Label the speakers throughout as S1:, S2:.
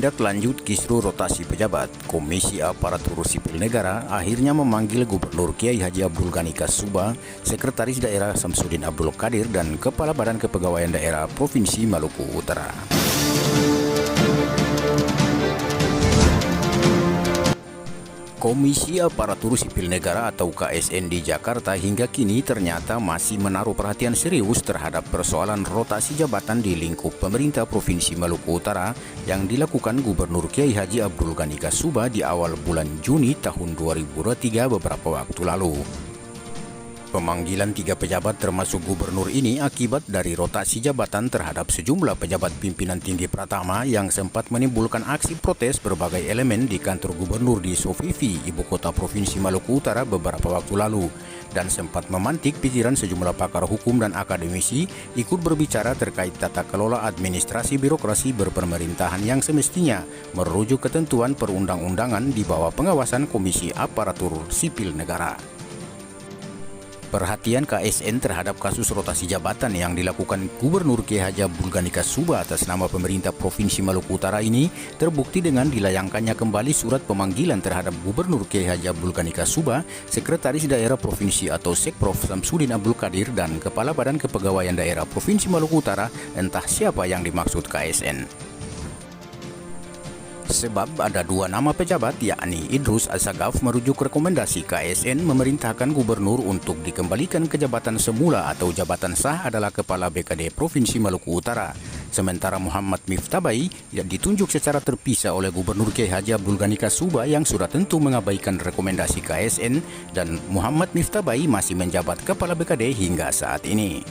S1: tindak lanjut kisru rotasi pejabat, Komisi Aparatur Sipil Negara akhirnya memanggil Gubernur Kiai Haji Abdul Ghani Kasuba, Sekretaris Daerah Samsudin Abdul Qadir, dan Kepala Badan Kepegawaian Daerah Provinsi Maluku Utara. Komisi Aparatur Sipil Negara atau KSN di Jakarta hingga kini ternyata masih menaruh perhatian serius terhadap persoalan rotasi jabatan di lingkup pemerintah Provinsi Maluku Utara yang dilakukan Gubernur Kiai Haji Abdul Ghani Kasuba di awal bulan Juni tahun 2023 beberapa waktu lalu. Pemanggilan 3 pejabat termasuk gubernur ini akibat dari rotasi jabatan terhadap sejumlah pejabat pimpinan tinggi Pratama yang sempat menimbulkan aksi protes berbagai elemen di kantor gubernur di Sofifi, ibu kota Provinsi Maluku Utara beberapa waktu lalu, dan sempat memantik pikiran sejumlah pakar hukum dan akademisi ikut berbicara terkait tata kelola administrasi birokrasi berpemerintahan yang semestinya merujuk ketentuan perundang-undangan di bawah pengawasan Komisi Aparatur Sipil Negara. Perhatian KSN terhadap kasus rotasi jabatan yang dilakukan Gubernur Kiai Haji Abdul Ghani Kasuba atas nama pemerintah Provinsi Maluku Utara ini terbukti dengan dilayangkannya kembali surat pemanggilan terhadap Gubernur Kiai Haji Abdul Ghani Kasuba, Sekretaris Daerah Provinsi atau Sekprov Samsudin Abdul Qadir, dan Kepala Badan Kepegawaian Daerah Provinsi Maluku Utara, entah siapa yang dimaksud KSN. Sebab ada 2 nama pejabat, yakni Idrus Assagaf merujuk rekomendasi KSN memerintahkan gubernur untuk dikembalikan ke jabatan semula atau jabatan sah adalah Kepala BKD Provinsi Maluku Utara. Sementara Muhammad Miftabai yang ditunjuk secara terpisah oleh Gubernur Kiai Haji Abdul Ghani Kasuba yang sudah tentu mengabaikan rekomendasi KSN, dan Muhammad Miftabai masih menjabat Kepala BKD hingga saat ini.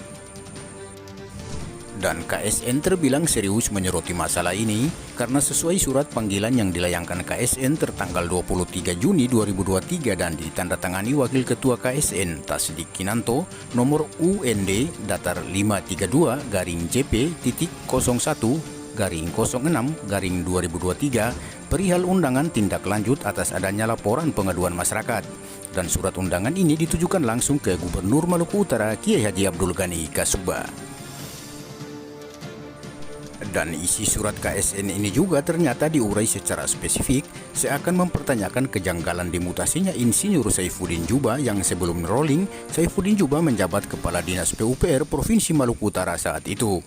S1: Dan KSN terbilang serius menyoroti masalah ini karena sesuai surat panggilan yang dilayangkan KSN tertanggal 23 Juni 2023 dan ditandatangani Wakil Ketua KSN Tasdik Kinanto nomor UND datar 532-JP.01-06-2023 perihal undangan tindak lanjut atas adanya laporan pengaduan masyarakat, dan surat undangan ini ditujukan langsung ke Gubernur Maluku Utara Kiai Haji Abdul Ghani Kasuba. Dan isi surat KSN ini juga ternyata diurai secara spesifik seakan mempertanyakan kejanggalan dimutasinya Insinyur Saifuddin Juba yang sebelum rolling Saifuddin Juba menjabat Kepala Dinas PUPR Provinsi Maluku Utara saat itu.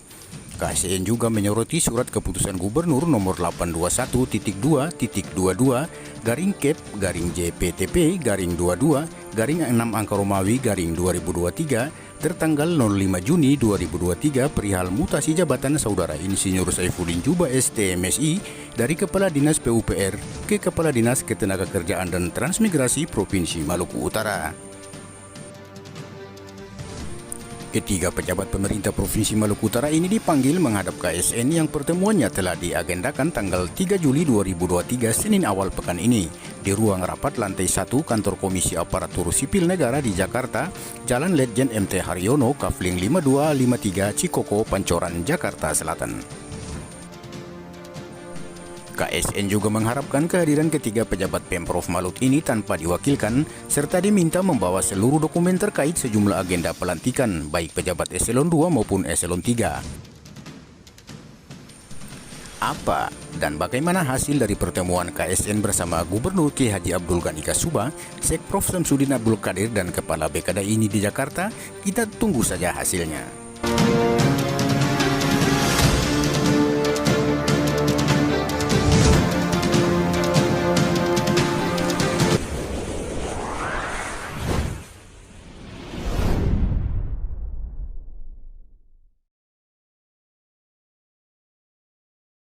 S1: KSN juga menyoroti surat keputusan Gubernur nomor 821.2.22/Kep/JPTP/22/6 angka Romawi /2023 tertanggal 05 Juni 2023 perihal mutasi jabatan Saudara Insinyur Saifuddin Juba STMSI dari Kepala Dinas PUPR ke Kepala Dinas Ketenagakerjaan dan Transmigrasi Provinsi Maluku Utara. Ketiga pejabat pemerintah Provinsi Maluku Utara ini dipanggil menghadap KSN yang pertemuannya telah diagendakan tanggal 3 Juli 2023 Senin awal pekan ini di ruang rapat lantai 1 kantor Komisi Aparatur Sipil Negara di Jakarta, Jalan Letjen MT Haryono, Kafling 5253 Cikoko, Pancoran, Jakarta Selatan. KSN juga mengharapkan kehadiran ketiga pejabat Pemprov Malut ini tanpa diwakilkan, serta diminta membawa seluruh dokumen terkait sejumlah agenda pelantikan, baik pejabat eselon 2 maupun eselon 3. Apa dan bagaimana hasil dari pertemuan KSN bersama Gubernur Kiai Haji Abdul Ghani Kasuba, Sekprov Samsudin Abdul Qadir, dan Kepala BKD ini di Jakarta? Kita tunggu saja hasilnya.